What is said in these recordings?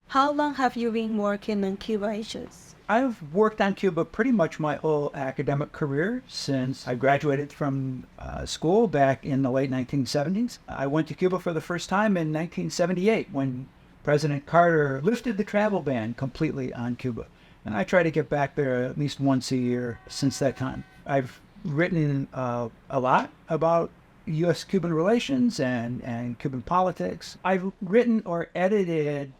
How long have you been working on Cuba issues? I've worked on Cuba pretty much my whole academic career since I graduated from school back in the late 1970s. I went to Cuba for the first time in 1978 when President Carter lifted the travel ban completely on Cuba. And I try to get back there at least once a year since that time. I've written a lot about U.S.-Cuban relations and Cuban politics. I've written or edited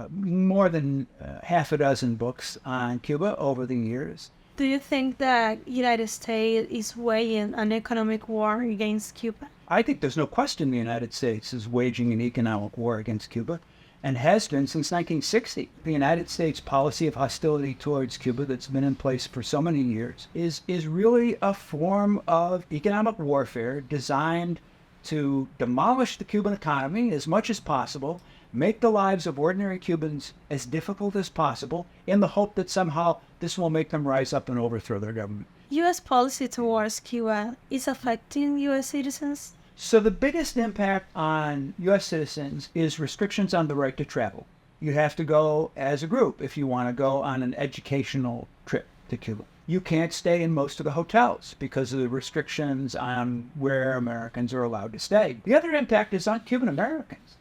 more than half a dozen books on Cuba over the years. Do you think that United States is waging an economic war against Cuba? I think there's no question the United States is waging an economic war against Cuba and has been since 1960. The United States policy of hostility towards Cuba that's been in place for so many years is really a form of economic warfare designed to demolish the Cuban economy as much as possible, make the lives of ordinary Cubans as difficult as possible in the hope that somehow this will make them rise up and overthrow their government. U.S. policy towards Cuba is affecting U.S. citizens? So the biggest impact on U.S. citizens is restrictions on the right to travel. You have to go as a group if you want to go on an educational trip to Cuba. You can't stay in most of the hotels because of the restrictions on where Americans are allowed to stay. The other impact is on Cuban Americans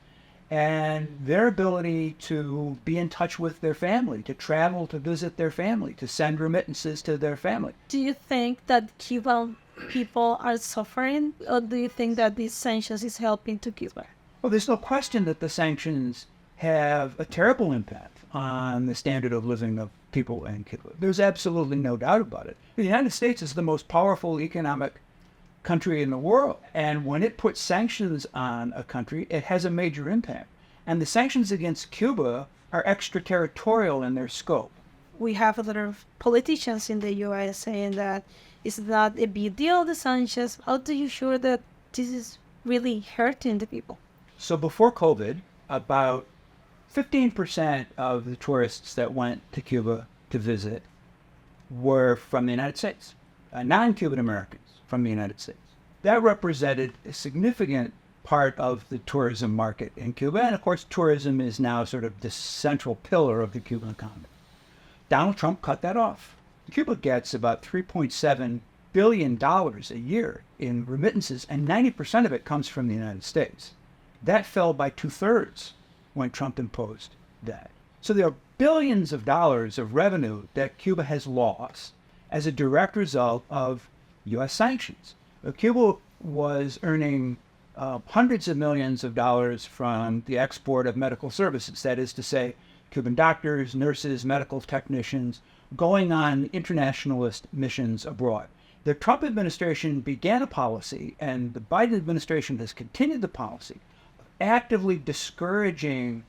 and their ability to be in touch with their family, to travel to visit their family, to send remittances to their family. Do you think that Cuban people are suffering, or do you think that these sanctions is helping to Cuba? Well, there's no question that the sanctions have a terrible impact on the standard of living of people in Cuba. There's absolutely no doubt about it. The United States is the most powerful economic country in the world. And when it puts sanctions on a country, it has a major impact. And the sanctions against Cuba are extraterritorial in their scope. We have a lot of politicians in the U.S. saying that it's not a big deal, the sanctions. How do you sure that this is really hurting the people? So before COVID, about 15% of the tourists that went to Cuba to visit were from the United States, non-Cuban Americans from the United States. That represented a significant part of the tourism market in Cuba. And of course, tourism is now sort of the central pillar of the Cuban economy. Donald Trump cut that off. Cuba gets about $3.7 billion a year in remittances, and 90% of it comes from the United States. That fell by 2/3 when Trump imposed that. So there are billions of dollars of revenue that Cuba has lost as a direct result of U.S. sanctions. Cuba was earning hundreds of millions of dollars from the export of medical services. That is to say, Cuban doctors, nurses, medical technicians going on internationalist missions abroad. The Trump administration began a policy, and the Biden administration has continued the policy, of actively discouraging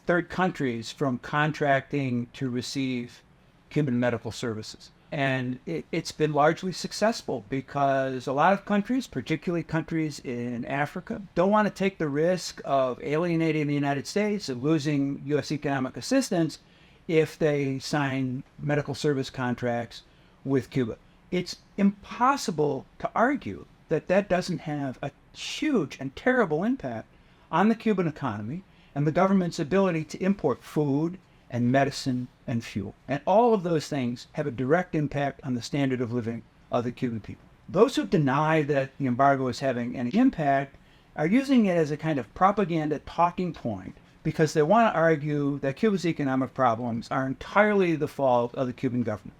third countries from contracting to receive Cuban medical services. And it's been largely successful because a lot of countries, particularly countries in Africa, don't want to take the risk of alienating the United States and losing U.S. economic assistance if they sign medical service contracts with Cuba. It's impossible to argue that that doesn't have a huge and terrible impact on the Cuban economy and the government's ability to import food and medicine and fuel. And all of those things have a direct impact on the standard of living of the Cuban people. Those who deny that the embargo is having any impact are using it as a kind of propaganda talking point because they want to argue that Cuba's economic problems are entirely the fault of the Cuban government.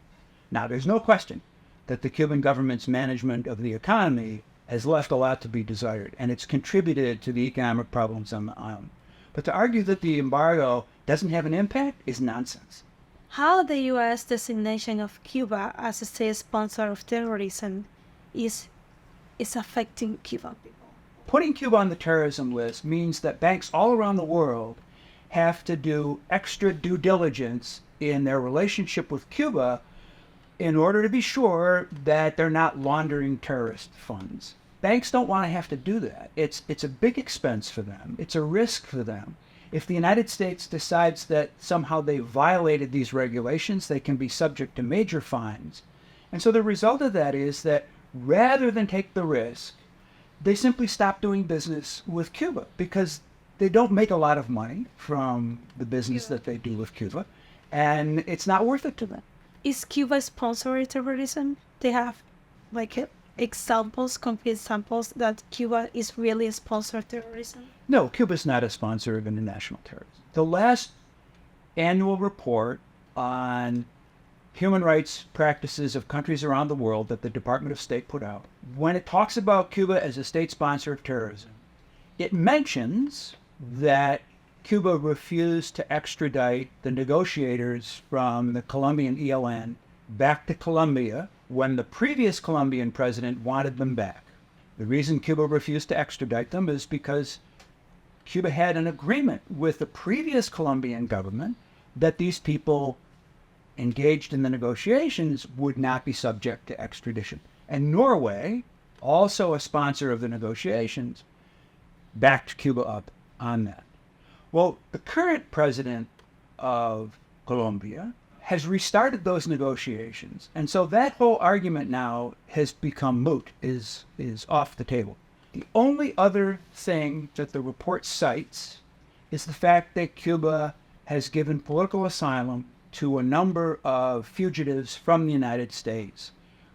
Now, there's no question that the Cuban government's management of the economy has left a lot to be desired, and it's contributed to the economic problems on the island. But to argue that the embargo doesn't have an impact is nonsense. How the U.S. designation of Cuba as a state sponsor of terrorism is affecting Cuban people? Putting Cuba on the terrorism list means that banks all around the world have to do extra due diligence in their relationship with Cuba in order to be sure that they're not laundering terrorist funds. Banks don't want to have to do that. It's a big expense for them. It's a risk for them. If the United States decides that somehow they violated these regulations, they can be subject to major fines. And so the result of that is that rather than take the risk, they simply stop doing business with Cuba because they don't make a lot of money from the business that they do with Cuba, and it's not worth it to them. Is Cuba sponsoring terrorism? They have like examples, concrete examples that Cuba is really sponsoring terrorism? No, Cuba's not a sponsor of international terrorism. The last annual report on human rights practices of countries around the world that the Department of State put out, when it talks about Cuba as a state sponsor of terrorism, it mentions that Cuba refused to extradite the negotiators from the Colombian ELN back to Colombia when the previous Colombian president wanted them back. The reason Cuba refused to extradite them is because Cuba had an agreement with the previous Colombian government that these people engaged in the negotiations would not be subject to extradition. And Norway, also a sponsor of the negotiations, backed Cuba up on that. Well, the current president of Colombia has restarted those negotiations. And so that whole argument now has become moot, is off the table. The only other thing that the report cites is the fact that Cuba has given political asylum to a number of fugitives from the United States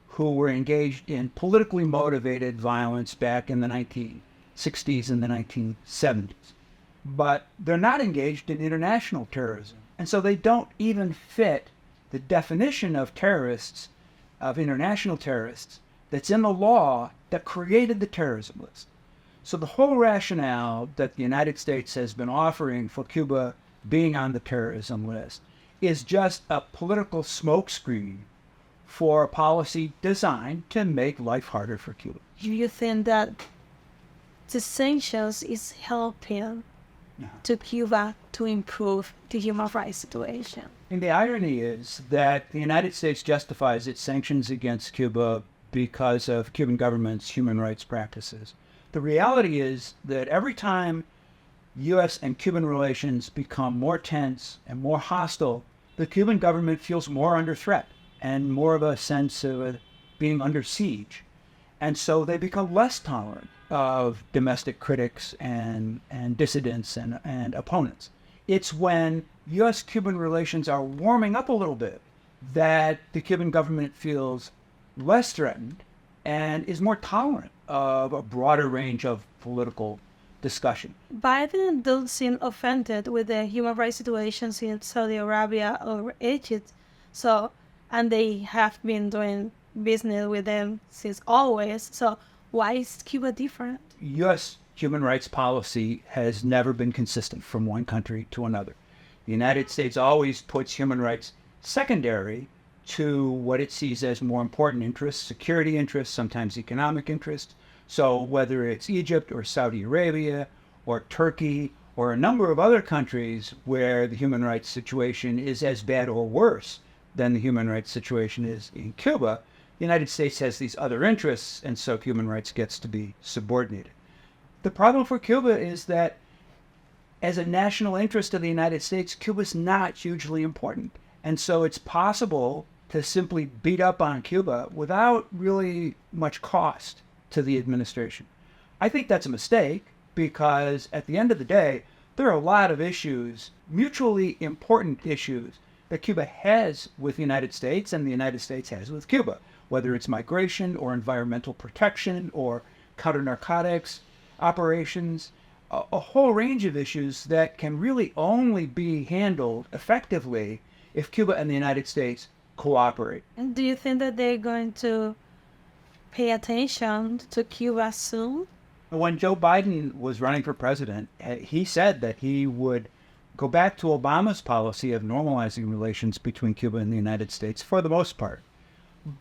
who were engaged in politically motivated violence back in the 1960s and the 1970s. But they're not engaged in international terrorism. And so they don't even fit the definition of terrorists, of international terrorists, that's in the law that created the terrorism list. So the whole rationale that the United States has been offering for Cuba being on the terrorism list is just a political smokescreen for a policy designed to make life harder for Cuba. Do you think that the sanctions is helping to Cuba to improve the human rights situation? And the irony is that the United States justifies its sanctions against Cuba because of Cuban government's human rights practices. The reality is that every time U.S. and Cuban relations become more tense and more hostile, the Cuban government feels more under threat and more of a sense of being under siege. And so they become less tolerant of domestic critics and dissidents and opponents. It's when U.S.-Cuban relations are warming up a little bit that the Cuban government feels less threatened and is more tolerant of a broader range of political discussion. Biden doesn't seem offended with the human rights situations in Saudi Arabia or Egypt, and they have been doing business with them since always. So why is Cuba different? U.S. human rights policy has never been consistent from one country to another. The United States always puts human rights secondary to what it sees as more important interests, security interests, sometimes economic interests. So whether it's Egypt or Saudi Arabia or Turkey or a number of other countries where the human rights situation is as bad or worse than the human rights situation is in Cuba, the United States has these other interests, and so human rights gets to be subordinated. The problem for Cuba is that as a national interest of the United States, Cuba's not hugely important. And so it's possible to simply beat up on Cuba without really much cost to the administration. I think that's a mistake because at the end of the day, there are a lot of issues, mutually important issues, that Cuba has with the United States and the United States has with Cuba, whether it's migration or environmental protection or counter-narcotics operations, a whole range of issues that can really only be handled effectively if Cuba and the United States cooperate. And do you think that they're going to pay attention to Cuba soon? When Joe Biden was running for president, he said that he would go back to Obama's policy of normalizing relations between Cuba and the United States for the most part.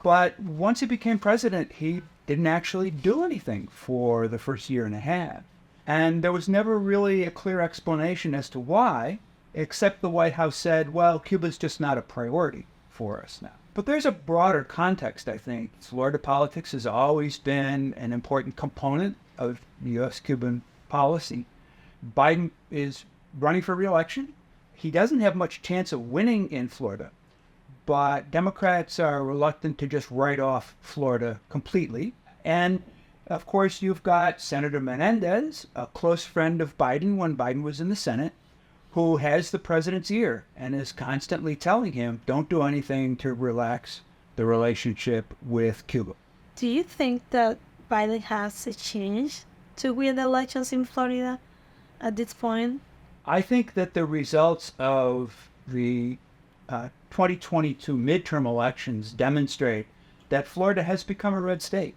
But once he became president, he didn't actually do anything for the first year and a half. And there was never really a clear explanation as to why, except the White House said, well, Cuba's just not a priority for us now. But there's a broader context, I think. Florida politics has always been an important component of U.S.-Cuban policy. Biden is running for re-election. He doesn't have much chance of winning in Florida, but Democrats are reluctant to just write off Florida completely. And of course, you've got Senator Menendez, a close friend of Biden when Biden was in the Senate, who has the president's ear and is constantly telling him, don't do anything to relax the relationship with Cuba. Do you think that Biden has a chance to win the elections in Florida at this point? I think that the results of the 2022 midterm elections demonstrate that Florida has become a red state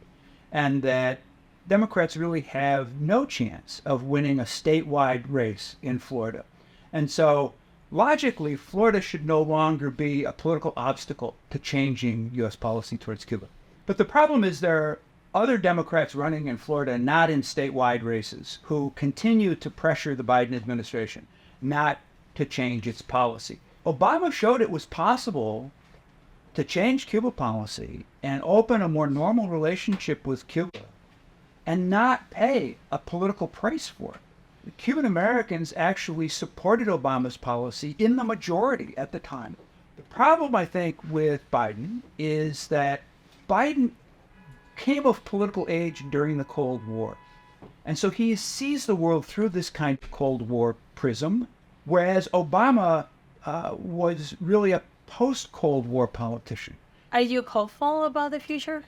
and that Democrats really have no chance of winning a statewide race in Florida. And so, logically, Florida should no longer be a political obstacle to changing U.S. policy towards Cuba. But the problem is there are other Democrats running in Florida, not in statewide races, who continue to pressure the Biden administration not to change its policy. Obama showed it was possible to change Cuba policy and open a more normal relationship with Cuba and not pay a political price for it. Cuban Americans actually supported Obama's policy in the majority at the time. The problem, I think, with Biden is that Biden came of political age during the Cold War. And so he sees the world through this kind of Cold War prism, whereas Obama was really a post-Cold War politician. Are you hopeful about the future?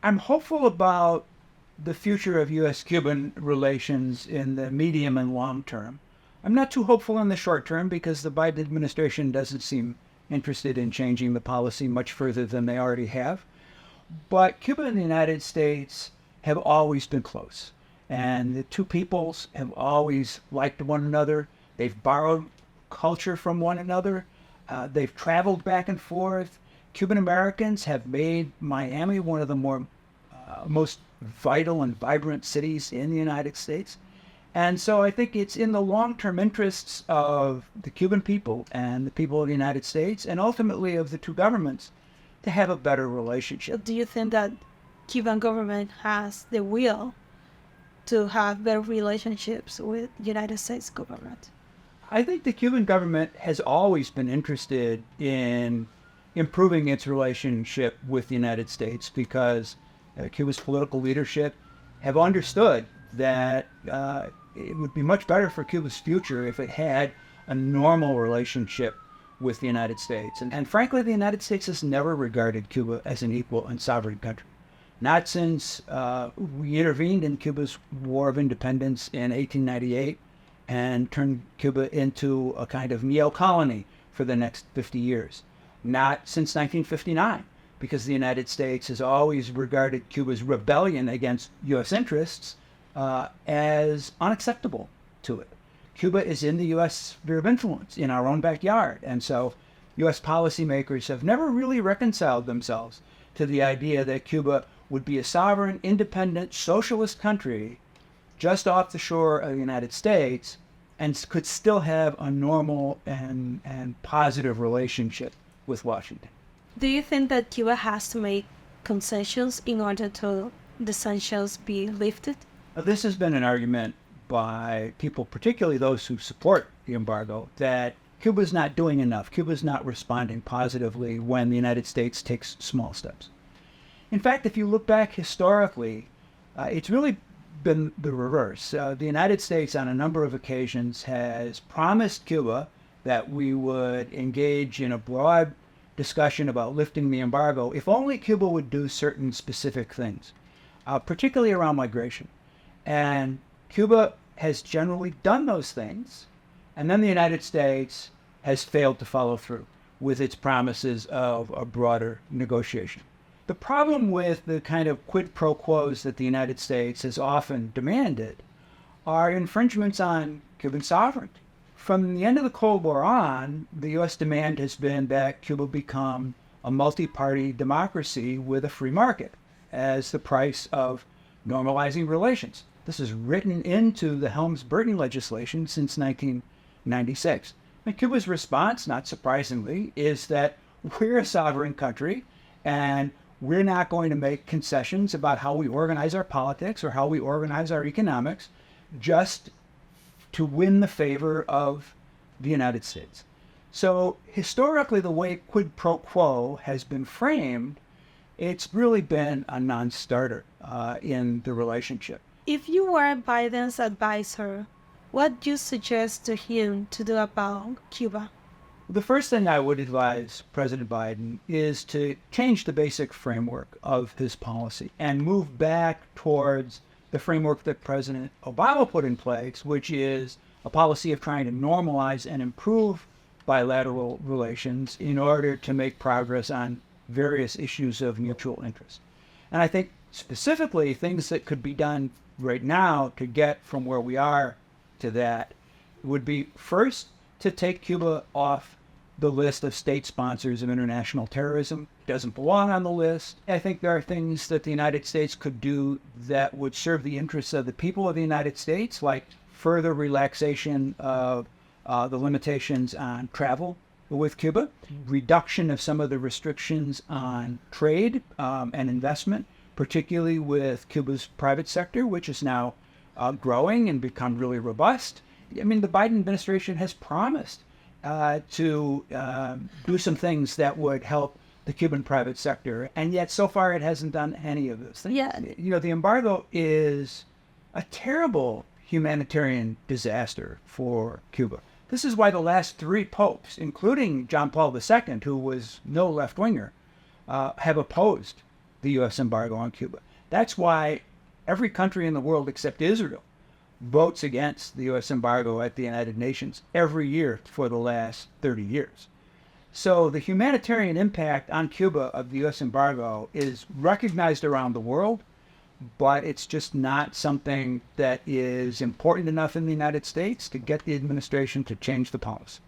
I'm hopeful about the future of U.S.-Cuban relations in the medium and long term. I'm not too hopeful in the short term because the Biden administration doesn't seem interested in changing the policy much further than they already have. But Cuba and the United States have always been close. And the two peoples have always liked one another. They've borrowed culture from one another. They've traveled back and forth. Cuban Americans have made Miami one of the most vital and vibrant cities in the United States. And so I think it's in the long-term interests of the Cuban people and the people of the United States and ultimately of the two governments to have a better relationship. Do you think that Cuban government has the will to have better relationships with United States government? I think the Cuban government has always been interested in improving its relationship with the United States because Cuba's political leadership have understood that it would be much better for Cuba's future if it had a normal relationship with the United States. And frankly, the United States has never regarded Cuba as an equal and sovereign country. Not since we intervened in Cuba's War of Independence in 1898 and turned Cuba into a kind of neo-colony for the next 50 years. Not since 1959, because the United States has always regarded Cuba's rebellion against U.S. interests as unacceptable to it. Cuba is in the U.S. sphere of influence in our own backyard, and so U.S. policymakers have never really reconciled themselves to the idea that Cuba would be a sovereign, independent, socialist country just off the shore of the United States and could still have a normal and positive relationship with Washington. Do you think that Cuba has to make concessions in order to the sanctions be lifted? This has been an argument by people, particularly those who support the embargo, that Cuba's not doing enough. Cuba's not responding positively when the United States takes small steps. In fact, if you look back historically, it's really been the reverse. The United States on a number of occasions has promised Cuba that we would engage in a broad discussion about lifting the embargo if only Cuba would do certain specific things, particularly around migration. And Cuba has generally done those things, and then the United States has failed to follow through with its promises of a broader negotiation. The problem with the kind of quid pro quos that the United States has often demanded are infringements on Cuban sovereignty. From the end of the Cold War on, the U.S. demand has been that Cuba become a multi-party democracy with a free market as the price of normalizing relations. This is written into the Helms-Burton legislation since 1996. And Cuba's response, not surprisingly, is that we're a sovereign country and we're not going to make concessions about how we organize our politics or how we organize our economics just to win the favor of the United States. So historically, the way quid pro quo has been framed, it's really been a non-starter. in the relationship. If you were Biden's advisor, what do you suggest to him to do about Cuba? The first thing I would advise President Biden is to change the basic framework of his policy and move back towards the framework that President Obama put in place, which is a policy of trying to normalize and improve bilateral relations in order to make progress on various issues of mutual interest. And I think specifically things that could be done right now to get from where we are to that would be, first, to take Cuba off the list of state sponsors of international terrorism. It doesn't belong on the list. I think there are things that the United States could do that would serve the interests of the people of the United States, like further relaxation of the limitations on travel with Cuba, reduction of some of the restrictions on trade and investment, particularly with Cuba's private sector, which is now growing and become really robust. I mean, the Biden administration has promised to do some things that would help the Cuban private sector, and yet so far it hasn't done any of those things. Yeah. You know, the embargo is a terrible humanitarian disaster for Cuba. This is why the last three popes, including John Paul II, who was no left-winger, have opposed the U.S. embargo on Cuba. That's why every country in the world except Israel votes against the U.S. embargo at the United Nations every year for the last 30 years. So the humanitarian impact on Cuba of the U.S. embargo is recognized around the world, but it's just not something that is important enough in the United States to get the administration to change the policy.